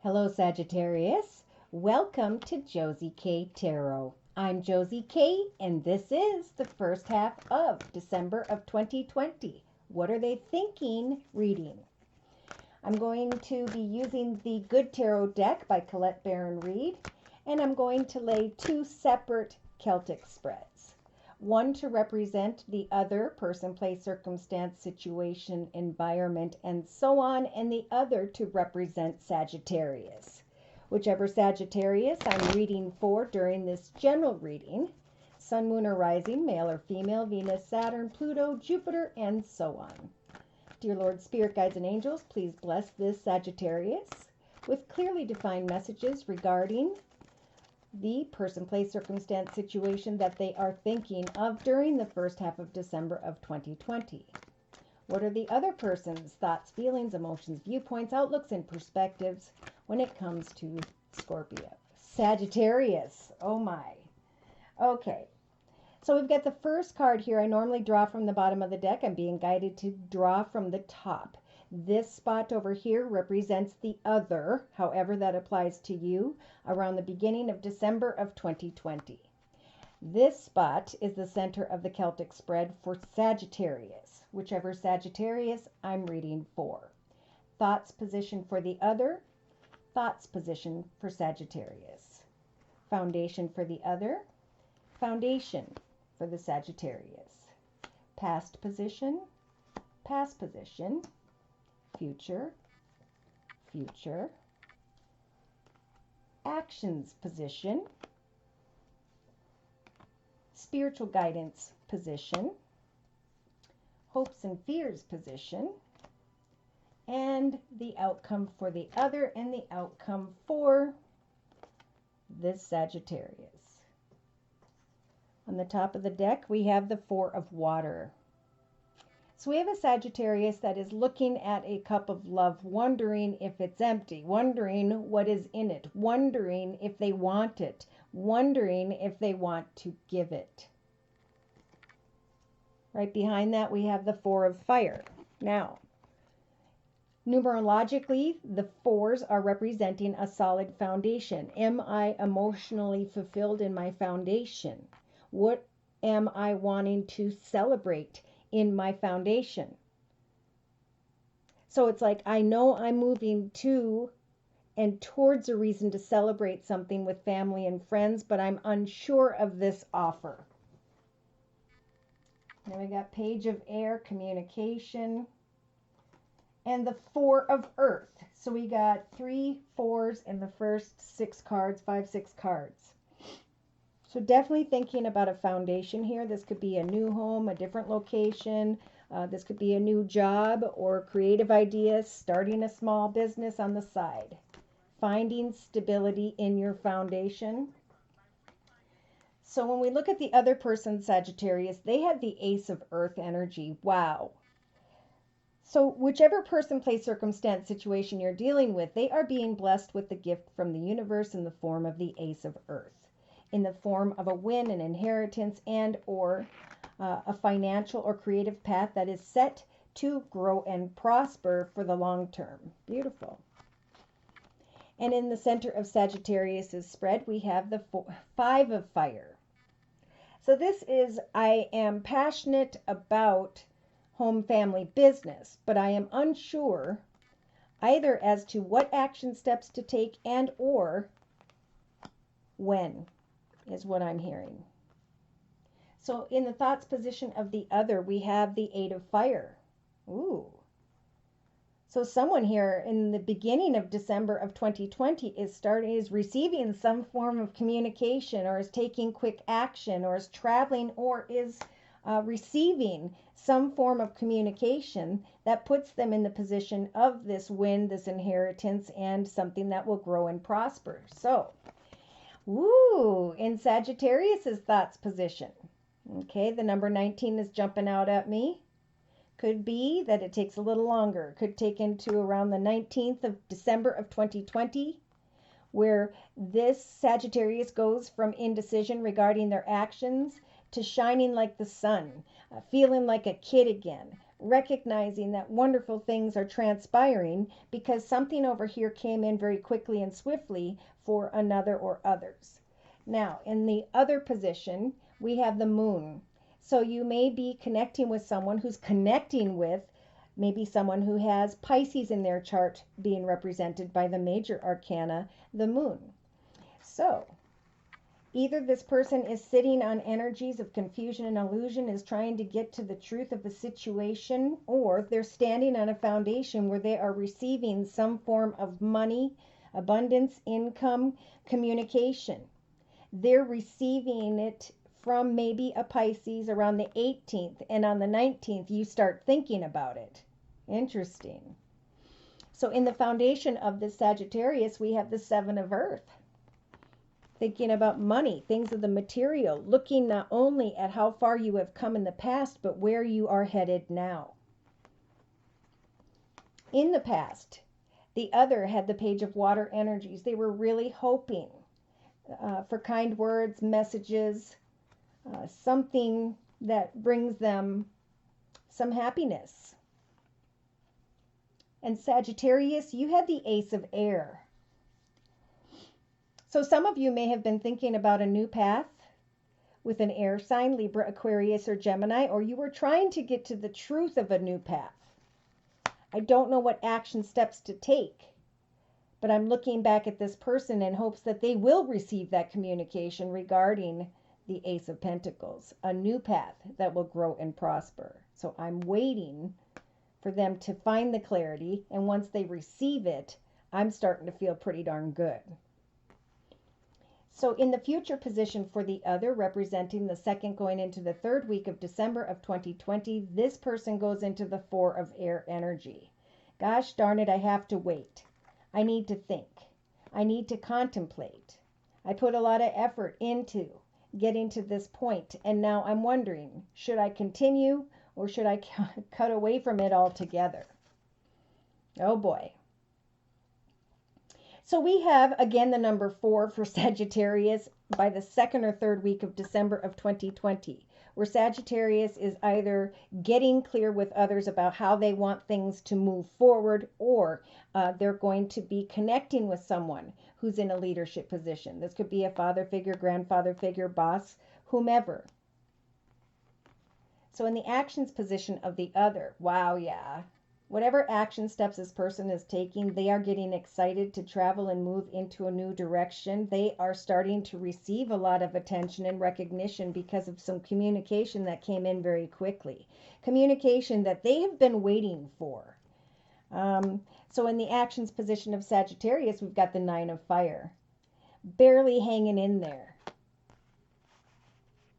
Hello, Sagittarius. Welcome to Josie K Tarot. I'm Josie K, and this is the first half of December of 2020. What are they thinking? Reading. I'm going to be using the Good Tarot deck by Colette Baron Reid, and I'm going to lay two separate Celtic spreads. One to represent the other person, place, circumstance, situation, environment, and so on, and the other to represent Sagittarius. Whichever Sagittarius I'm reading for during this general reading, Sun, Moon, or Rising, male or female, Venus, Saturn, Pluto, Jupiter, and so on. Dear Lord, Spirit, Guides, and Angels, please bless this Sagittarius with clearly defined messages regarding the person, place, circumstance, situation that they are thinking of during the first half of December of 2020. What are the other person's thoughts, feelings, emotions, viewpoints, outlooks, and perspectives when it comes to Scorpio? Sagittarius, oh my. Okay, so we've got the first card here. I normally draw from the bottom of the deck. I'm being guided to draw from the top. This spot over here represents the other, however that applies to you, around the beginning of December of 2020. This spot is the center of the Celtic spread for Sagittarius, whichever Sagittarius I'm reading for. Thoughts position for the other, thoughts position for Sagittarius. Foundation for the other, foundation for the Sagittarius. Past position, future, future, actions position, spiritual guidance position, hopes and fears position, and the outcome for the other and the outcome for this Sagittarius. On the top of the deck, we have the Four of Water. So we have a Sagittarius that is looking at a cup of love, wondering if it's empty, wondering what is in it, wondering if they want it, wondering if they want to give it. Right behind that, we have the Four of Fire. Now, numerologically, the fours are representing a solid foundation. Am I emotionally fulfilled in my foundation? What am I wanting to celebrate in my foundation? So it's like, I know I'm moving to and towards a reason to celebrate something with family and friends, but I'm unsure of this offer. Then we got Page of Air, communication, and the Four of Earth. So we got 3 4s in the first 6 cards, 5, 6 cards. So definitely thinking about a foundation here. This could be a new home, a different location. This could be a new job or creative ideas, starting a small business on the side. Finding stability in your foundation. So when we look at the other person, Sagittarius, they have the Ace of Earth energy. Wow. So whichever person, place, circumstance, situation you're dealing with, they are being blessed with the gift from the universe in the form of the Ace of Earth, in the form of a win, an inheritance, and or a financial or creative path that is set to grow and prosper for the long term. Beautiful. And in the center of Sagittarius's spread, we have the Five of Fire. So this is, I am passionate about home, family, business, but I am unsure either as to what action steps to take and or when, is what I'm hearing. So in the thoughts position of the other, we have the Eight of Fire. Ooh. So someone here in the beginning of December of 2020 is receiving some form of communication, or is taking quick action, or is traveling, or is receiving some form of communication that puts them in the position of this win, this inheritance, and something that will grow and prosper. So, ooh, in Sagittarius's thoughts position. Okay, the number 19 is jumping out at me. Could be that it takes a little longer. Could take into around the 19th of December of 2020, where this Sagittarius goes from indecision regarding their actions to shining like the sun, feeling like a kid again, recognizing that wonderful things are transpiring because something over here came in very quickly and swiftly for another or others. Now, in the other position, we have the moon. So you may be connecting with someone who's connecting with maybe someone who has Pisces in their chart being represented by the major arcana, the moon. So either this person is sitting on energies of confusion and illusion, is trying to get to the truth of the situation, or they're standing on a foundation where they are receiving some form of money, abundance, income, communication. They're receiving it from maybe a Pisces around the 18th, and on the 19th you start thinking about it. Interesting. So in the foundation of this Sagittarius, we have the Seven of Earth. Thinking about money, things of the material, looking not only at how far you have come in the past, but where you are headed now. In the past, the other had the Page of Water energies. They were really hoping for kind words, messages, something that brings them some happiness. And Sagittarius, you had the Ace of Air. So some of you may have been thinking about a new path with an air sign, Libra, Aquarius, or Gemini, or you were trying to get to the truth of a new path. I don't know what action steps to take, but I'm looking back at this person in hopes that they will receive that communication regarding the Ace of Pentacles, a new path that will grow and prosper. So I'm waiting for them to find the clarity, and once they receive it, I'm starting to feel pretty darn good. So in the future position for the other, representing the second going into the third week of December of 2020, this person goes into the Four of Air energy. Gosh darn it, I have to wait. I need to think. I need to contemplate. I put a lot of effort into getting to this point, and now I'm wondering, should I continue or should I cut away from it altogether? Oh boy. So we have, again, the number 4 for Sagittarius by the second or third week of December of 2020, where Sagittarius is either getting clear with others about how they want things to move forward, or they're going to be connecting with someone who's in a leadership position. This could be a father figure, grandfather figure, boss, whomever. So in the actions position of the other, wow, yeah. Whatever action steps this person is taking, they are getting excited to travel and move into a new direction. They are starting to receive a lot of attention and recognition because of some communication that came in very quickly. Communication that they have been waiting for. So in the actions position of Sagittarius, we've got the Nine of Fire. Barely hanging in there.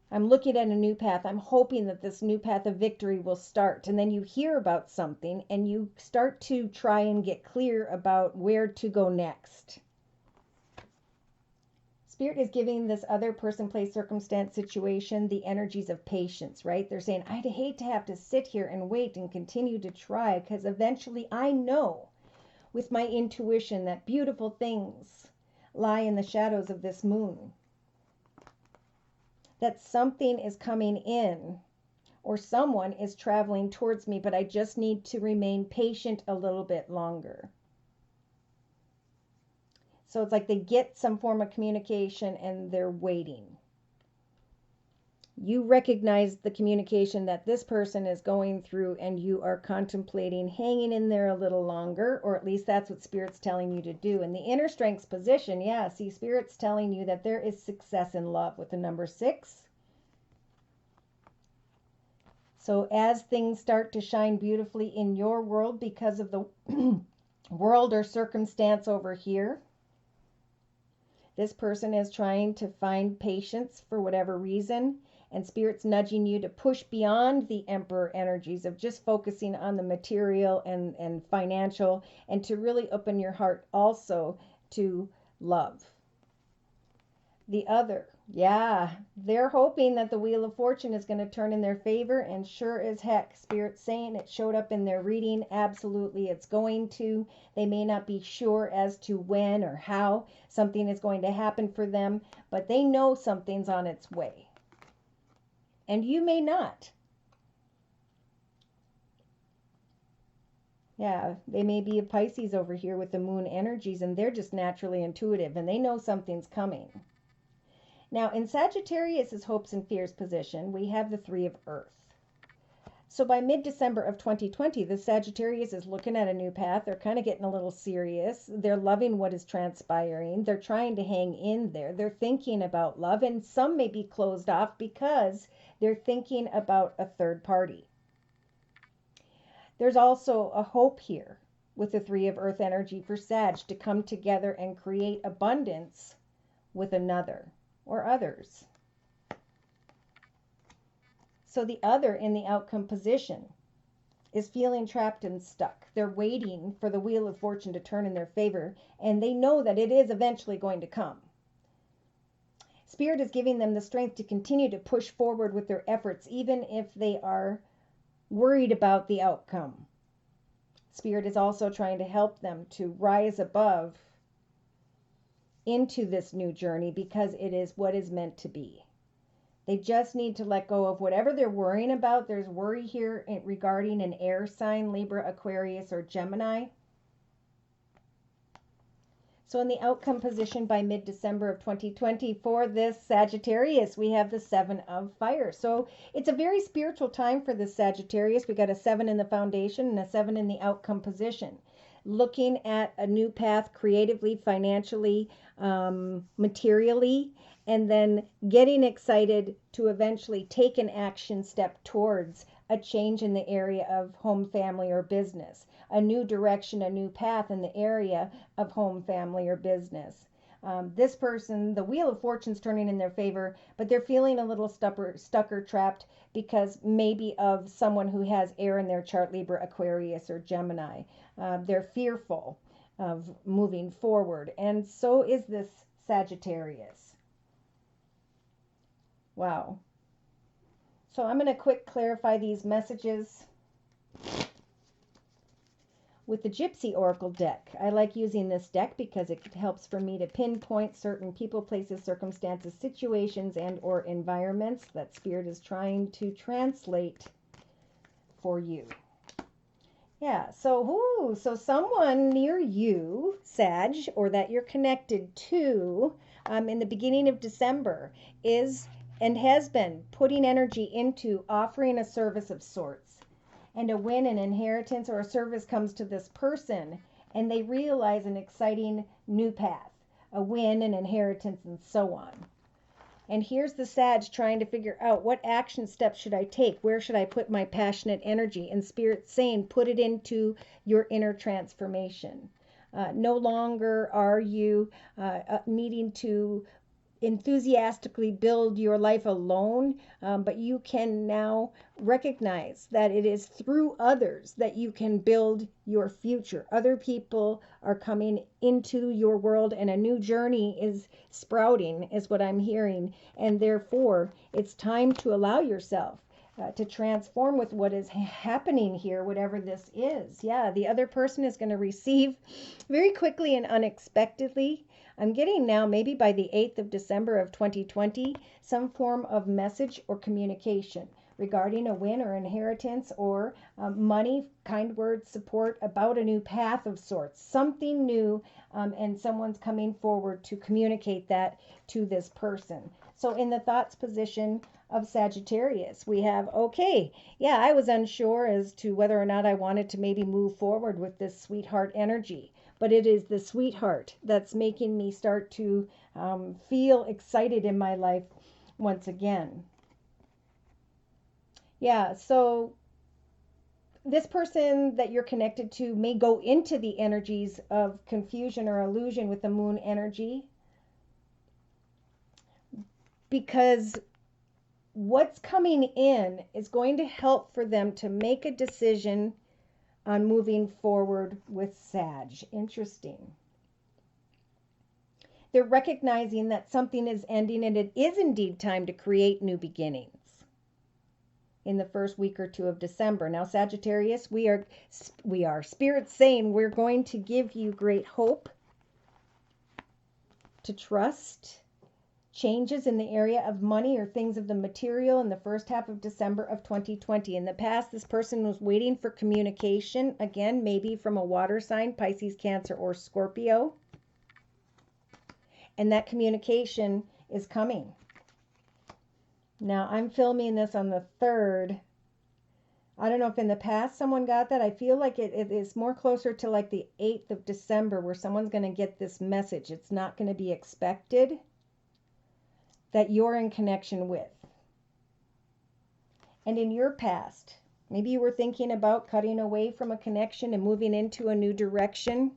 I'm looking at a new path. I'm hoping that this new path of victory will start. And then you hear about something and you start to try and get clear about where to go next. Spirit is giving this other person, place, circumstance, situation the energies of patience, right? They're saying, I'd hate to have to sit here and wait and continue to try, because eventually I know with my intuition that beautiful things lie in the shadows of this moon. That something is coming in or someone is traveling towards me, but I just need to remain patient a little bit longer. So it's like they get some form of communication and they're waiting. You recognize the communication that this person is going through and you are contemplating hanging in there a little longer, or at least that's what Spirit's telling you to do. In the inner strengths position, yeah, see, Spirit's telling you that there is success in love with the number 6. So as things start to shine beautifully in your world because of the world or circumstance over here, this person is trying to find patience for whatever reason, and Spirit's nudging you to push beyond the Emperor energies of just focusing on the material and financial, and to really open your heart also to love. The other, yeah, they're hoping that the Wheel of Fortune is going to turn in their favor, and sure as heck, Spirit's saying it showed up in their reading. Absolutely, it's going to. They may not be sure as to when or how something is going to happen for them, but they know something's on its way. And you may not. Yeah, they may be a Pisces over here with the moon energies, and they're just naturally intuitive and they know something's coming. Now, in Sagittarius's hopes and fears position, we have the Three of Earth. So by mid-December of 2020, the Sagittarius is looking at a new path. They're kind of getting a little serious. They're loving what is transpiring. They're trying to hang in there. They're thinking about love, and some may be closed off because they're thinking about a third party. There's also a hope here with the Three of Earth energy for Sag to come together and create abundance with another or others. So the other in the outcome position is feeling trapped and stuck. They're waiting for the wheel of fortune to turn in their favor, and they know that it is eventually going to come. Spirit is giving them the strength to continue to push forward with their efforts, even if they are worried about the outcome. Spirit is also trying to help them to rise above into this new journey because it is what is meant to be. They just need to let go of whatever they're worrying about. There's worry here regarding an air sign, Libra, Aquarius, or Gemini. So in the outcome position by mid-December of 2020 for this Sagittarius, we have the Seven of Fire. So it's a very spiritual time for this Sagittarius. We got a 7 in the foundation and a 7 in the outcome position. Looking at a new path creatively, financially, materially, and then getting excited to eventually take an action step towards a change in the area of home, family, or business, a new direction, a new path in the area of home, family, or business. This person, the Wheel of Fortune's turning in their favor, but they're feeling a little stuck or trapped because maybe of someone who has air in their chart, Libra, Aquarius, or Gemini. They're fearful of moving forward, and so is this Sagittarius. Wow. So I'm going to quick clarify these messages with the Gypsy Oracle deck. I like using this deck because it helps for me to pinpoint certain people, places, circumstances, situations, and or environments that Spirit is trying to translate for you. Yeah, so someone near you, Sag, or that you're connected to in the beginning of December is and has been putting energy into offering a service of sorts. And a win, an inheritance, or a service comes to this person, and they realize an exciting new path, a win, an inheritance, and so on. And here's the Sag trying to figure out what action steps should I take? Where should I put my passionate energy? And Spirit's saying, put it into your inner transformation. No longer are you needing to enthusiastically build your life alone, but you can now recognize that it is through others that you can build your future. Other people are coming into your world and a new journey is sprouting, is what I'm hearing, and therefore it's time to allow yourself to transform with what is happening here, whatever this is. Yeah, the other person is going to receive very quickly and unexpectedly. I'm getting now, maybe by the 8th of December of 2020, some form of message or communication regarding a win or inheritance or money, kind words, support about a new path of sorts, something new, and someone's coming forward to communicate that to this person. So in the thoughts position of Sagittarius, we have, okay, yeah, I was unsure as to whether or not I wanted to maybe move forward with this sweetheart energy. But it is the sweetheart that's making me start to feel excited in my life once again. Yeah, so this person that you're connected to may go into the energies of confusion or illusion with the moon energy because what's coming in is going to help for them to make a decision on moving forward with Sag. Interesting. They're recognizing that something is ending and it is indeed time to create new beginnings in the first week or two of December. Now, Sagittarius, we are Spirit saying we're going to give you great hope, to trust, changes in the area of money or things of the material in the first half of December of 2020. In the past, this person was waiting for communication, again, maybe from a water sign, Pisces, Cancer, or Scorpio. And that communication is coming. Now, I'm filming this on the 3rd. I don't know if in the past someone got that. I feel like it is more closer to like the 8th of December where someone's going to get this message. It's not going to be expected that you're in connection with. And in your past, maybe you were thinking about cutting away from a connection and moving into a new direction.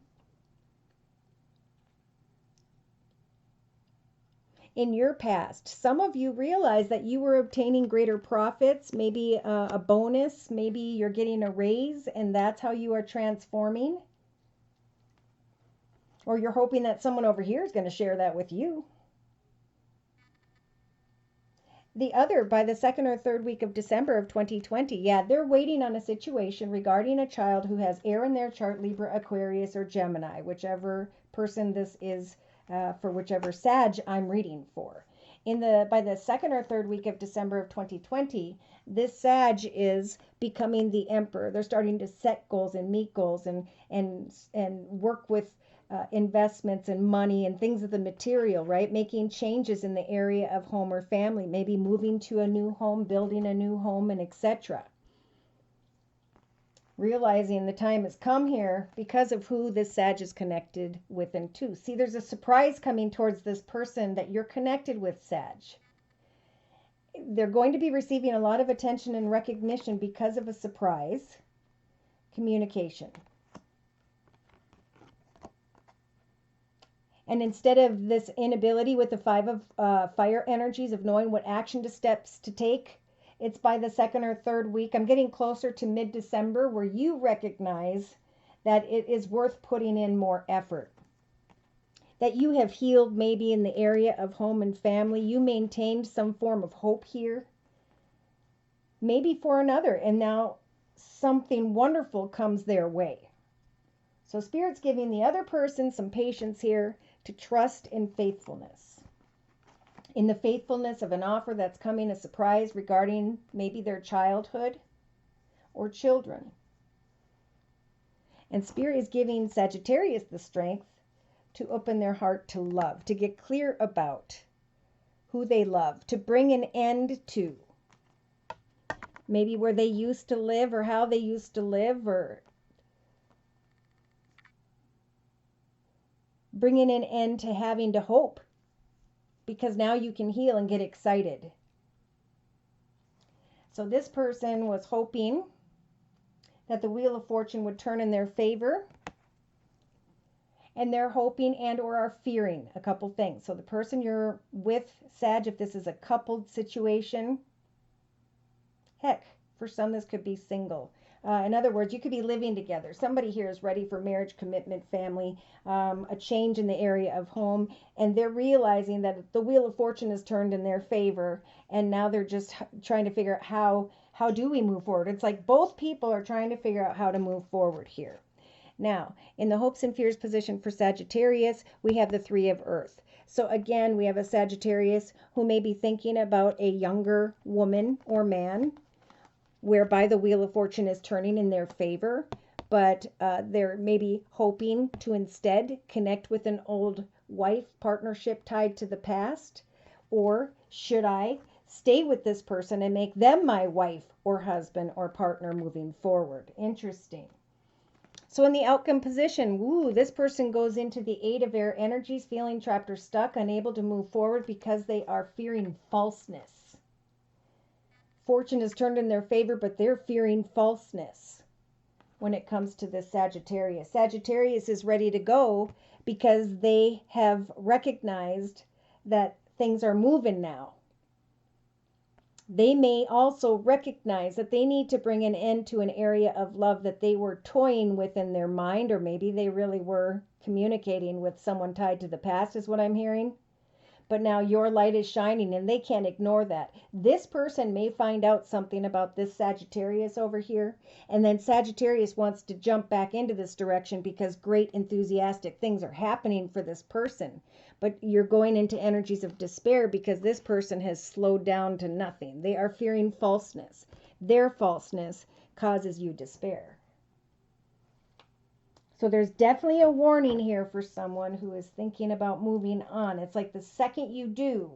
In your past, some of you realized that you were obtaining greater profits, maybe a bonus, maybe you're getting a raise, and that's how you are transforming. Or you're hoping that someone over here is going to share that with you. The other, by the 2nd or 3rd week of December of 2020, yeah, they're waiting on a situation regarding a child who has air in their chart, Libra, Aquarius, or Gemini, whichever person this is, for whichever Sag I'm reading for. By the 2nd or 3rd week of December of 2020, this Sag is becoming the emperor. They're starting to set goals and meet goals and work with investments and money and things of the material, right? Making changes in the area of home or family, maybe moving to a new home, building a new home, and etc. Realizing the time has come here because of who this Sag is connected with and to. See, there's a surprise coming towards this person that you're connected with, Sag. They're going to be receiving a lot of attention and recognition because of a surprise communication. And instead of this inability with the 5 of fire energies of knowing what steps to take, it's by the 2nd or 3rd week. I'm getting closer to mid-December where you recognize that it is worth putting in more effort. That you have healed maybe in the area of home and family. You maintained some form of hope here. Maybe for another. And now something wonderful comes their way. So Spirit's giving the other person some patience here to trust in faithfulness. In the faithfulness of an offer that's coming, a surprise regarding maybe their childhood or children. And Spirit is giving Sagittarius the strength to open their heart to love, to get clear about who they love, to bring an end to maybe where they used to live or how they used to live, or bringing an end to having to hope, because now you can heal and get excited. So this person was hoping that the Wheel of Fortune would turn in their favor, and they're hoping and or are fearing a couple things. So the person you're with, Sag, if this is a coupled situation, heck, for some this could be single. In other words, you could be living together. Somebody here is ready for marriage, commitment, family, a change in the area of home, and they're realizing that the Wheel of Fortune is turned in their favor, and now they're just trying to figure out how do we move forward. It's like both people are trying to figure out how to move forward here. Now, in the hopes and fears position for Sagittarius, we have the 3 of Earth. So again, we have a Sagittarius who may be thinking about a younger woman or man, whereby the Wheel of Fortune is turning in their favor, but they're maybe hoping to instead connect with an old wife partnership tied to the past. Or should I stay with this person and make them my wife or husband or partner moving forward? Interesting. So in the outcome position, this person goes into the 8 of Air energies, feeling trapped or stuck, unable to move forward because they are fearing falseness. Fortune is turned in their favor, but they're fearing falseness when it comes to this Sagittarius. Sagittarius is ready to go because they have recognized that things are moving now. They may also recognize that they need to bring an end to an area of love that they were toying with in their mind, or maybe they really were communicating with someone tied to the past, is what I'm hearing. but now your light is shining and they can't ignore that. This person may find out something about this Sagittarius over here, and then Sagittarius wants to jump back into this direction because great enthusiastic things are happening for this person. But you're going into energies of despair because this person has slowed down to nothing. They are fearing falseness. Their falseness causes you despair. So there's definitely a warning here for someone who is thinking about moving on. It's like the second you do,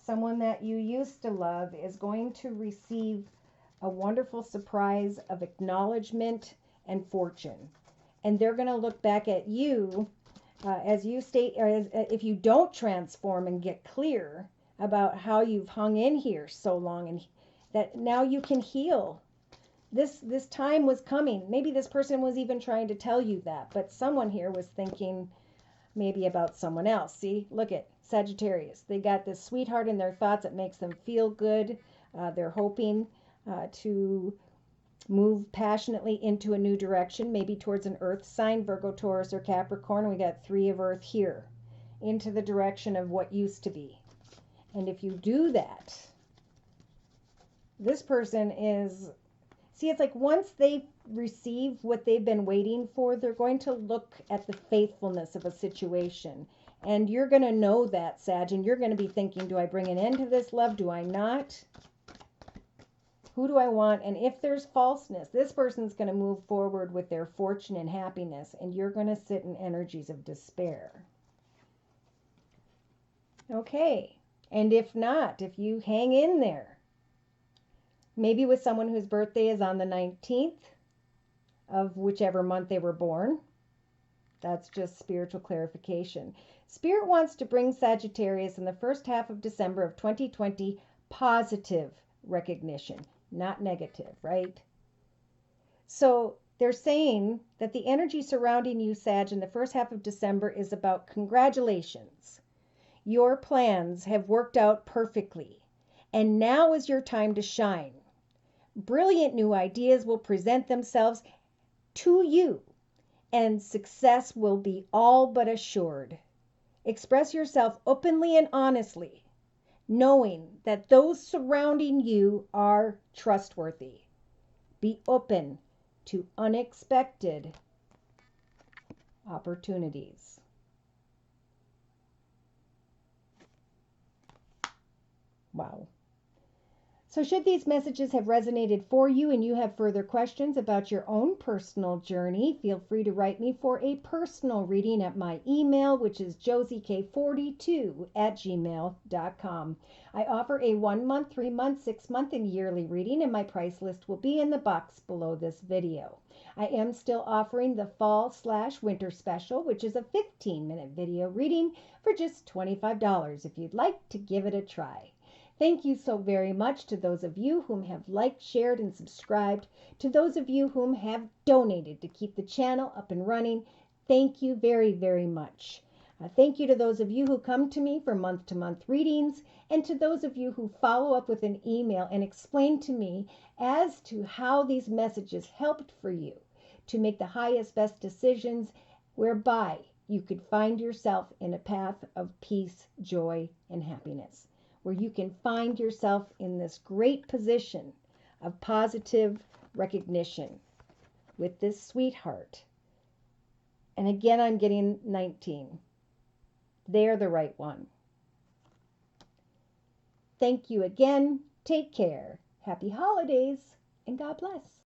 someone that you used to love is going to receive a wonderful surprise of acknowledgement and fortune. And they're going to look back at you as you state, or if you don't transform and get clear about how you've hung in here so long, and that now you can heal. This time was coming. Maybe this person was even trying to tell you that, but someone here was thinking maybe about someone else. See, look at Sagittarius. They got this sweetheart in their thoughts that makes them feel good. They're hoping to move passionately into a new direction, maybe towards an earth sign, Virgo, Taurus, or Capricorn. We got 3 of earth here, into the direction of what used to be. And if you do that, this person is, see, it's like once they receive what they've been waiting for, they're going to look at the faithfulness of a situation. And you're going to know that, Sag, and you're going to be thinking, do I bring an end to this love? Do I not? Who do I want? And if there's falseness, this person's going to move forward with their fortune and happiness, and you're going to sit in energies of despair. Okay. And if not, if you hang in there, maybe with someone whose birthday is on the 19th of whichever month they were born, that's just spiritual clarification. Spirit wants to bring Sagittarius in the first half of December of 2020 positive recognition, not negative, right? So they're saying that the energy surrounding you, Sag, in the first half of December is about congratulations. Your plans have worked out perfectly, and now is your time to shine. Brilliant new ideas will present themselves to you, and success will be all but assured. Express yourself openly and honestly, knowing that those surrounding you are trustworthy. Be open to unexpected opportunities. Wow. So should these messages have resonated for you and you have further questions about your own personal journey, feel free to write me for a personal reading at my email, which is josiek42@gmail.com. I offer a 1-month, 3-month, 6-month, and yearly reading, and my price list will be in the box below this video. I am still offering the fall/winter special, which is a 15-minute video reading for just $25 if you'd like to give it a try. Thank you so very much to those of you whom have liked, shared, and subscribed. To those of you whom have donated to keep the channel up and running, thank you very, very much. Thank you to those of you who come to me for month-to-month readings, and to those of you who follow up with an email and explain to me as to how these messages helped for you to make the highest, best decisions whereby you could find yourself in a path of peace, joy, and happiness, where you can find yourself in this great position of positive recognition with this sweetheart. And again, I'm getting 19. They're the right one. Thank you again. Take care. Happy holidays, and God bless.